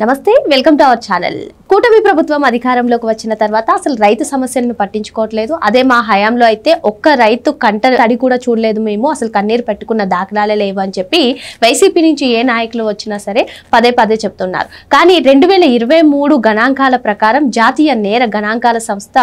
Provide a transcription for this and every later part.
నమస్తే, welcome to our channel. కూటమి ప్రభుత్వం అధికారంలోకి వచ్చిన తర్వాత అసలు రైతు సమస్యలను పట్టించుకోవట్లేదు. అదే మా హయాంలో అయితే ఒక్క రైతు కంట తడి కూడా చూడలేదు, మేము అసలు కన్నీరు పెట్టుకున్న దాఖలాలే లేవు అని చెప్పి వైసీపీ నుంచి ఏ నాయకులు వచ్చినా సరే పదే పదే చెప్తున్నారు. కానీ 2023 గణాంకాల ప్రకారం జాతీయ నేర గణాంకాల సంస్థ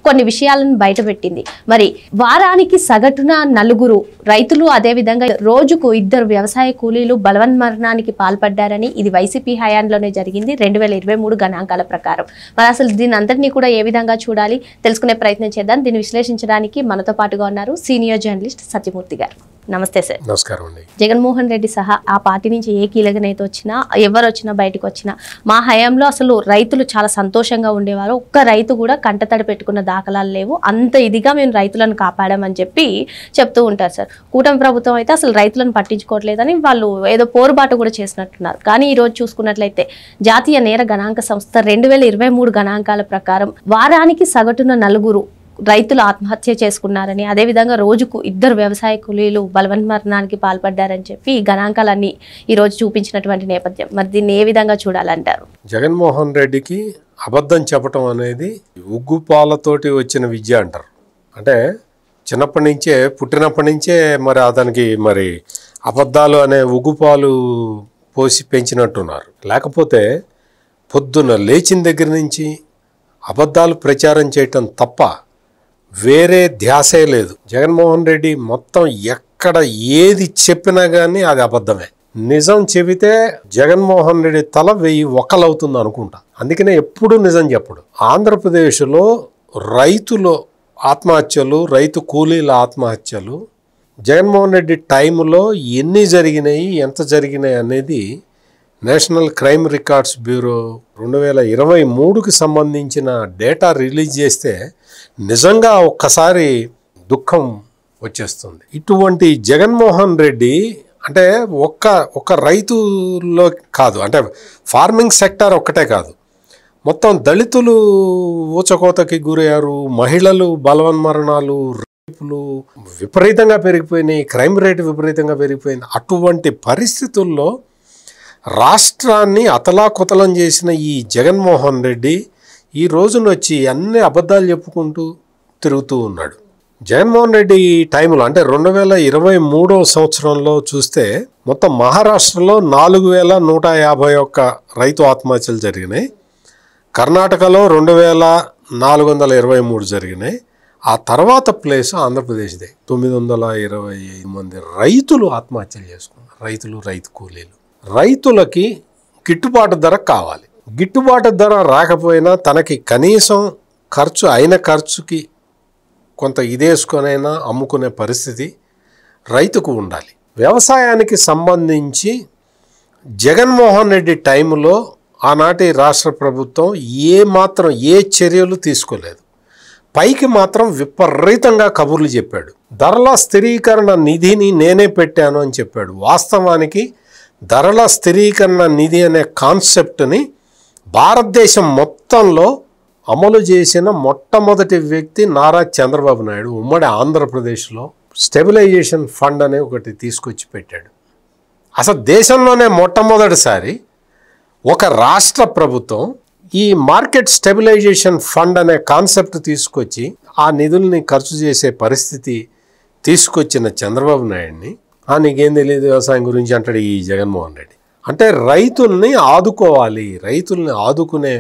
కొన్ని విషయాలను బయటపెట్టింది. మరి వారానికి సగటున 4 రైతులు, అదేవిధంగా రోజుకు 2 వ్యవసాయ కూలీలు బలవన్మరణానికి పాల్పడ్డారని ఇది వైసీపీ హయాంలోనే జరిగింది 2023 గణాంకాల ప్రకారం. మరి అసలు దీని అంతటినీ కూడా ఏ విధంగా చూడాలి తెలుసుకునే ప్రయత్నం చేద్దాం. దీన్ని విశ్లేషించడానికి మనతో పాటుగా ఉన్నారు సీనియర్ జర్నలిస్ట్ సత్యమూర్తి గారు. నమస్తే సార్. నమస్కారం అండి. జగన్మోహన్ రెడ్డి సహా ఆ పార్టీ నుంచి ఏ కీలక నేత వచ్చినా, ఎవరు వచ్చినా, బయటకు వచ్చినా మా హయాంలో అసలు రైతులు చాలా సంతోషంగా ఉండేవారు, ఒక్క రైతు కూడా కంటతడి పెట్టుకున్న దాఖలాలు లేవు, అంత ఇదిగా మేము రైతులను కాపాడామని చెప్పి చెప్తూ ఉంటారు సార్. కూటమి ప్రభుత్వం అయితే అసలు రైతులను పట్టించుకోవట్లేదని వాళ్ళు ఏదో పోరుబాటు కూడా చేసినట్టున్నారు. కానీ ఈ రోజు చూసుకున్నట్లయితే జాతీయ నేర గణాంక సంస్థ 2023 గణాంకాల ప్రకారం వారానికి సగటున 4 రైతులు ఆత్మహత్య చేసుకున్నారని, అదేవిధంగా రోజుకు 2 వ్యవసాయ కూలీలు బలవన్మరణానికి పాల్పడ్డారని చెప్పి ఈ గణాంకాలన్నీ ఈరోజు చూపించినటువంటి నేపథ్యం. మరి దీన్ని ఏ విధంగా చూడాలంటారు? జగన్మోహన్ రెడ్డికి అబద్ధం చెప్పటం అనేది ఉగ్గుపాలతోటి వచ్చిన విద్య అంటారు. అంటే చిన్నప్పటి నుంచే, పుట్టినప్పటి నుంచే మరి అతనికి మరి అబద్ధాలు అనే ఉగ్గుపాలు పోసి పెంచినట్టున్నారు. లేకపోతే పొద్దున్న లేచిన దగ్గర నుంచి అబద్ధాలు ప్రచారం చేయటం తప్ప వేరే ధ్యాసే లేదు. జగన్మోహన్ రెడ్డి మొత్తం ఎక్కడ ఏది చెప్పినా కానీ అది అబద్ధమే. నిజం చెబితే జగన్మోహన్ రెడ్డి తల 1000 ఒక్కలవుతుంది అనుకుంటా. అందుకనే ఎప్పుడు నిజం చెప్పడు. ఆంధ్రప్రదేశ్లో రైతుల ఆత్మహత్యలు, రైతు కూలీల ఆత్మహత్యలు జగన్మోహన్ రెడ్డి టైంలో ఎన్ని జరిగినాయి, ఎంత జరిగినాయి అనేది నేషనల్ క్రైమ్ రికార్డ్స్ బ్యూరో 2023కి సంబంధించిన డేటా రిలీజ్ చేస్తే నిజంగా ఒక్కసారి దుఃఖం వచ్చేస్తుంది. ఇటువంటి జగన్మోహన్ రెడ్డి అంటే ఒక్క రైతుల్లో కాదు, అంటే ఫార్మింగ్ సెక్టార్ ఒక్కటే కాదు, మొత్తం దళితులు ఊచకోతకి గురయ్యారు, మహిళలు బలవన్మరణాలు, రేపులు విపరీతంగా పెరిగిపోయినాయి, క్రైమ్ రేటు విపరీతంగా పెరిగిపోయింది. అటువంటి పరిస్థితుల్లో రాష్ట్రాన్ని అతలాకుతలం చేసిన ఈ జగన్మోహన్ రెడ్డి ఈ రోజున వచ్చి అన్ని అబద్ధాలు చెప్పుకుంటూ తిరుగుతూ ఉన్నాడు. జగన్మోహన్ రెడ్డి టైంలో అంటే 2023 సంవత్సరంలో చూస్తే మొత్తం మహారాష్ట్రలో 4151 రైతు ఆత్మహత్యలు జరిగినాయి, కర్ణాటకలో 2423 జరిగినాయి. ఆ తర్వాత ప్లేస్ ఆంధ్రప్రదేశ్దే. 925 మంది రైతులు ఆత్మహత్యలు చేసుకున్నారు. రైతు కూలీలు. రైతులకి గిట్టుబాటు ధర కావాలి. గిట్టుబాటు ధర రాకపోయినా తనకి కనీసం ఖర్చుకి కొంత ఇదేసుకొనైనా అమ్ముకునే పరిస్థితి రైతుకు ఉండాలి. వ్యవసాయానికి సంబంధించి జగన్మోహన్ రెడ్డి టైంలో ఆనాటి రాష్ట్ర ప్రభుత్వం ఏ చర్యలు తీసుకోలేదు. పైకి మాత్రం విపరీతంగా కబుర్లు చెప్పాడు. ధరల స్థిరీకరణ నిధిని నేనే పెట్టాను అని చెప్పాడు. వాస్తవానికి ధరల స్థిరీకరణ నిధి అనే కాన్సెప్ట్ని భారతదేశం మొత్తంలో అమలు చేసిన మొట్టమొదటి వ్యక్తి నారా చంద్రబాబు నాయుడు. ఉమ్మడి ఆంధ్రప్రదేశ్లో స్టెబిలైజేషన్ ఫండ్ అనే ఒకటి తీసుకొచ్చి పెట్టాడు. అసలు దేశంలోనే మొట్టమొదటిసారి ఒక రాష్ట్ర ప్రభుత్వం ఈ మార్కెట్ స్టెబిలైజేషన్ ఫండ్ అనే కాన్సెప్ట్ తీసుకొచ్చి ఆ నిధుల్ని ఖర్చు చేసే పరిస్థితి తీసుకొచ్చిన చంద్రబాబు నాయుడిని నీకేం తెలియదు వ్యవసాయం గురించి అంటాడు ఈ జగన్మోహన్ రెడ్డి. అంటే రైతుల్ని ఆదుకోవాలి, రైతుల్ని ఆదుకునే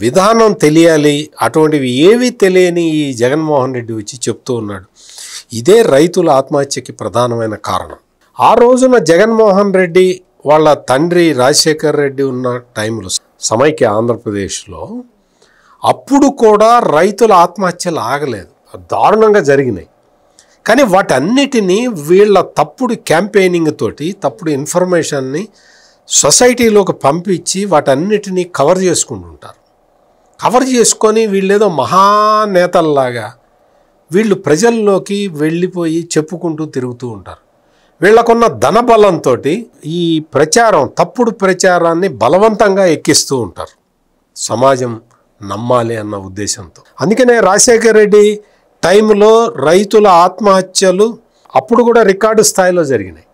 విధానం తెలియాలి. అటువంటివి ఏవి తెలియని ఈ జగన్మోహన్ రెడ్డి వచ్చి చెప్తూ ఉన్నాడు. ఇదే రైతుల ఆత్మహత్యకి ప్రధానమైన కారణం. ఆ రోజున జగన్మోహన్ రెడ్డి వాళ్ళ తండ్రి రాజశేఖర్ రెడ్డి ఉన్న టైంలో సమైక్య ఆంధ్రప్రదేశ్లో అప్పుడు కూడా రైతుల ఆత్మహత్యలు ఆగలేదు, దారుణంగా జరిగినాయి. కానీ వాటన్నిటినీ వీళ్ళ తప్పుడు క్యాంపెయినింగ్ తోటి, తప్పుడు ఇన్ఫర్మేషన్ని సొసైటీలోకి పంపించి వాటన్నిటినీ కవర్ చేసుకుంటుంటారు. కవర్ చేసుకొని వీళ్ళేదో మహానేతల్లాగా వీళ్ళు ప్రజల్లోకి వెళ్ళిపోయి చెప్పుకుంటూ తిరుగుతూ ఉంటారు. వీళ్ళకున్న ధనబలంతో ఈ తప్పుడు ప్రచారాన్ని బలవంతంగా ఎక్కిస్తూ ఉంటారు, సమాజం నమ్మాలి అన్న ఉద్దేశంతో. అందుకనే రాజశేఖర్ రెడ్డి టైంలో రైతుల ఆత్మహత్యలు అప్పుడు కూడా రికార్డు స్థాయిలో జరిగినాయి.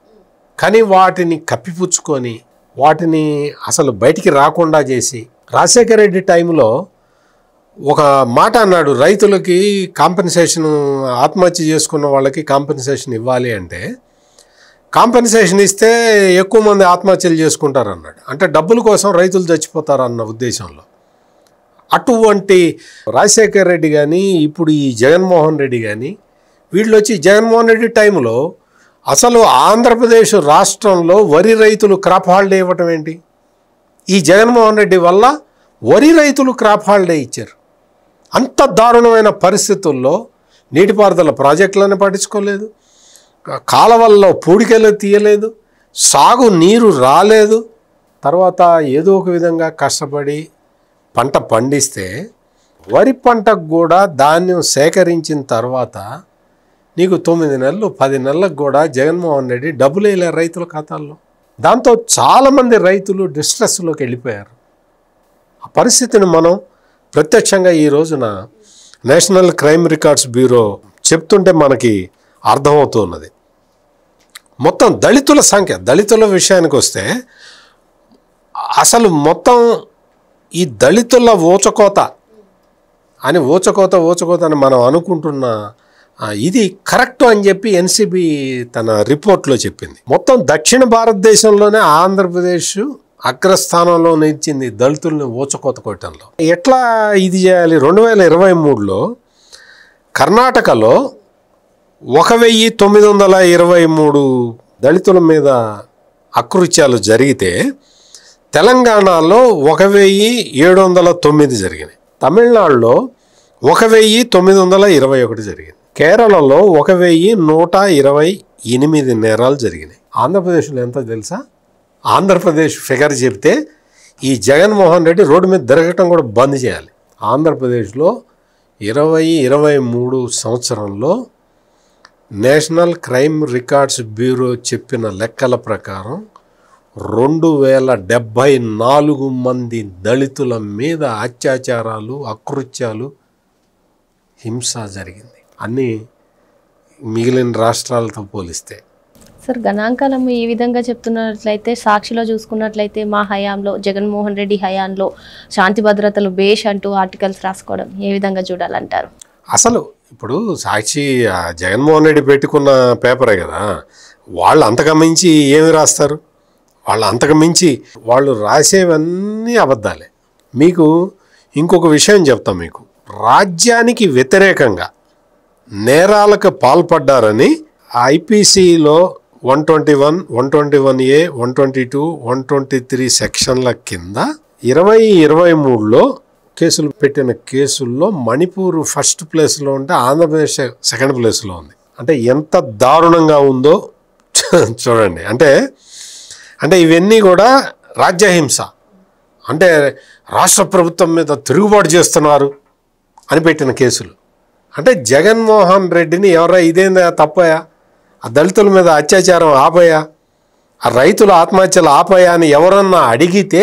కానీ వాటిని కప్పిపుచ్చుకొని వాటిని అసలు బయటికి రాకుండా చేసి రాజశేఖర రెడ్డి టైంలో ఒక మాట అన్నాడు, రైతులకి కాంపెన్సేషన్, ఆత్మహత్య చేసుకున్న వాళ్ళకి కాంపెన్సేషన్ ఇవ్వాలి అంటే కాంపెన్సేషన్ ఇస్తే ఎక్కువ మంది ఆత్మహత్యలు చేసుకుంటారు అన్నాడు. అంటే డబ్బుల కోసం రైతులు చచ్చిపోతారు అన్న ఉద్దేశంలో. అటువంటి రాజశేఖర రెడ్డి కానీ ఇప్పుడు ఈ జగన్మోహన్ రెడ్డి కానీ వీళ్ళు వచ్చి జగన్మోహన్ రెడ్డి టైంలో అసలు ఆంధ్రప్రదేశ్ రాష్ట్రంలో వరి రైతులు క్రాప్ హాలిడే ఇవ్వటం ఏంటి? ఈ జగన్మోహన్ రెడ్డి వల్ల వరి రైతులు క్రాప్ హాలిడే ఇచ్చారు. అంత దారుణమైన పరిస్థితుల్లో నీటిపారుదల ప్రాజెక్టులను పట్టించుకోలేదు, కాలవల్లో పూడికలు తీయలేదు, సాగు నీరు రాలేదు. తర్వాత ఏదో ఒక విధంగా కష్టపడి పంట పండిస్తే వరి పంటకు కూడా ధాన్యం సేకరించిన తర్వాత నీకు 9 నెలలు 10 నెలలకు కూడా జగన్మోహన్ రెడ్డి డబ్బులు వేయలేరు రైతుల ఖాతాల్లో. దాంతో చాలామంది రైతులు డిస్ట్రెస్లోకి వెళ్ళిపోయారు. ఆ పరిస్థితిని మనం ప్రత్యక్షంగా ఈ రోజున నేషనల్ క్రైమ్ రికార్డ్స్ బ్యూరో చెప్తుంటే మనకి అర్థమవుతున్నది. మొత్తం దళితుల సంఖ్య, దళితుల విషయానికి వస్తే అసలు మొత్తం ఈ దళితుల ఊచకోత అని మనం అనుకుంటున్న ఇది కరెక్ట్ అని చెప్పి ఎన్సిబి తన రిపోర్ట్లో చెప్పింది. మొత్తం దక్షిణ భారతదేశంలోనే ఆంధ్రప్రదేశ్ అగ్రస్థానంలో నిలిచింది దళితుల్ని ఊచకోత కొట్టడంలో. ఎట్లా ఇది చేయాలి? 2023లో కర్ణాటకలో 1923 దళితుల మీద అకృత్యాలు జరిగితే తెలంగాణలో 1709 జరిగినాయి, తమిళనాడులో 1921 జరిగింది, కేరళలో 1128 నేరాలు జరిగినాయి. ఆంధ్రప్రదేశ్లో ఎంత తెలుసా? ఆంధ్రప్రదేశ్ ఫిగర్ చెప్తే ఈ జగన్మోహన్ రెడ్డి రోడ్డు మీద తిరగటం కూడా బంద్ చేయాలి. ఆంధ్రప్రదేశ్లో 2023 సంవత్సరంలో నేషనల్ క్రైమ్ రికార్డ్స్ బ్యూరో చెప్పిన లెక్కల ప్రకారం 2074 మంది దళితుల మీద అత్యాచారాలు, అకృత్యాలు, హింస జరిగింది, అన్నీ మిగిలిన రాష్ట్రాలతో పోలిస్తే. సార్, గణాంకాలం ఈ విధంగా చెప్తున్నట్లయితే, సాక్షిలో చూసుకున్నట్లయితే మా హయాంలో, జగన్మోహన్ రెడ్డి హయాంలో శాంతి భద్రతలు బేష్ అంటూ ఆర్టికల్స్ రాసుకోవడం ఏ విధంగా చూడాలంటారు? అసలు ఇప్పుడు సాక్షి జగన్మోహన్ రెడ్డి పెట్టుకున్న పేపరే కదా, వాళ్ళు అంతకు మించి ఏమి రాస్తారు? వాళ్ళు రాసేవన్నీ అబద్ధాలే. మీకు ఇంకొక విషయం చెప్తాం. మీకు రాజ్యానికి వ్యతిరేకంగా నేరాలకు పాల్పడ్డారని ఐపీసీలో 121, 121A, 122, 123 సెక్షన్ల కింద 2023లో కేసులు పెట్టిన కేసుల్లో మణిపూర్ ఫస్ట్ ప్లేస్లో ఉంటే ఆంధ్రప్రదేశ్ సెకండ్ ప్లేస్లో ఉంది. అంటే ఎంత దారుణంగా ఉందో చూడండి. అంటే ఇవన్నీ కూడా రాజ్యహింస, అంటే రాష్ట్ర ప్రభుత్వం మీద తిరుగుబాటు చేస్తున్నారు అని పెట్టిన కేసులు. అంటే జగన్మోహన్ రెడ్డిని ఎవరా ఇదేందా తప్పయా, ఆ దళితుల మీద అత్యాచారం ఆపయా, ఆ రైతుల ఆత్మహత్యలు ఆపయా అని ఎవరన్నా అడిగితే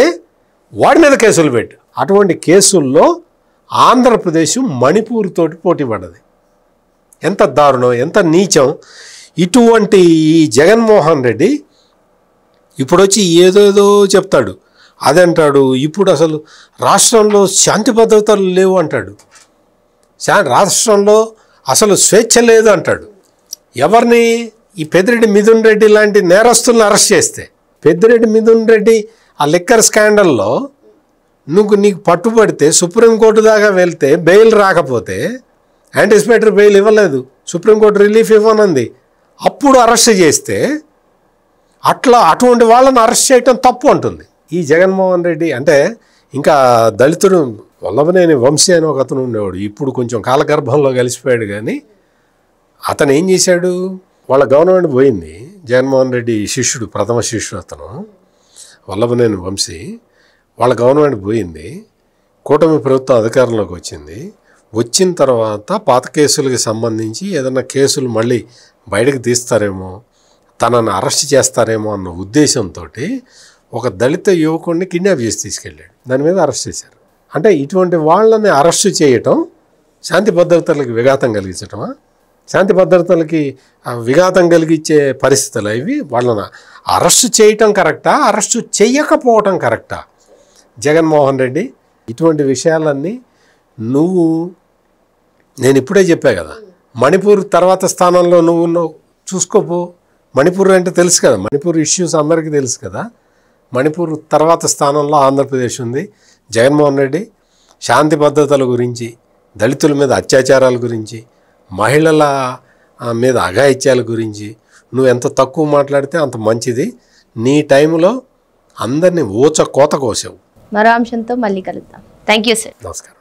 వాడి మీద కేసులు పెట్టు. అటువంటి కేసుల్లో ఆంధ్రప్రదేశ్ మణిపూర్ తోటి పోటీ పడ్డది. ఎంత దారుణం, ఎంత నీచం! ఇటువంటి ఈ జగన్మోహన్ రెడ్డి ఇప్పుడు వచ్చి ఏదేదో చెప్తాడు. అదంటాడు, ఇప్పుడు అసలు రాష్ట్రంలో శాంతి భద్రతలు లేవు అంటాడు, రాష్ట్రంలో అసలు స్వేచ్ఛ లేదు అంటాడు. ఎవరిని? ఈ పెద్దిరెడ్డి మిథున్ రెడ్డి లాంటి నేరస్తులను అరెస్ట్ చేస్తే, పెద్దిరెడ్డి మిథున్ రెడ్డి ఆ లిక్కర్ స్కాండల్లో నీకు పట్టుబడితే సుప్రీంకోర్టు దాకా వెళ్తే బెయిల్ రాకపోతే, యాంటిసిపేటరీ బెయిల్ ఇవ్వలేదు, సుప్రీంకోర్టు రిలీఫ్ ఇవ్వనుంది, అప్పుడు అరెస్ట్ చేస్తే అటువంటి వాళ్ళని అరెస్ట్ చేయటం తప్పు అంటుంది ఈ జగన్మోహన్ రెడ్డి. అంటే ఇంకా దళితుడు వల్లభనేని వంశీ అని ఒక అతను ఉండేవాడు, ఇప్పుడు కొంచెం కాలగర్భంలో కలిసిపోయాడు. కానీ అతను ఏం చేశాడు? వాళ్ళ గవర్నమెంట్ పోయింది, జగన్మోహన్ రెడ్డి శిష్యుడు, ప్రథమ శిష్యుడు అతను వల్లభనేని వంశీ. వాళ్ళ గవర్నమెంట్ పోయింది, కూటమి ప్రభుత్వం అధికారంలోకి వచ్చిన తర్వాత పాత కేసులకి సంబంధించి ఏదైనా కేసులు మళ్ళీ బయటకు తీస్తారేమో, తనను అరెస్ట్ చేస్తారేమో అన్న ఉద్దేశంతో ఒక దళిత యువకుడిని కిడ్నాప్ చేసి తీసుకెళ్ళాడు, దాని మీద అరెస్ట్ చేశారు. అంటే ఇటువంటి వాళ్ళని అరెస్ట్ చేయటం శాంతి భద్రతలకు విఘాతం కలిగించటమా? శాంతి భద్రతలకి విఘాతం కలిగించే పరిస్థితులు ఇవి. వాళ్ళని అరెస్టు చేయటం కరెక్టా, అరెస్టు చెయ్యకపోవటం కరెక్టా? జగన్మోహన్ రెడ్డి, ఇటువంటి విషయాలన్నీ నేను ఇప్పుడే చెప్పా కదా, మణిపూర్ తర్వాత స్థానంలో నువ్వు చూసుకోపో. మణిపూర్ అంటే తెలుసు కదా, మణిపూర్ ఇష్యూస్ అందరికీ తెలుసు కదా. మణిపూర్ తర్వాత స్థానంలో ఆంధ్రప్రదేశ్ ఉంది. జగన్మోహన్ రెడ్డి శాంతి భద్రతల గురించి, దళితుల మీద అత్యాచారాల గురించి, మహిళల మీద అఘాయిత్యాల గురించి నువ్వు ఎంత తక్కువ మాట్లాడితే అంత మంచిది. నీ టైంలో అందరినీ కోత కోసావు. మరో అంశంతో మళ్ళీ కలుద్దాం. Thank you sir. నమస్కారం.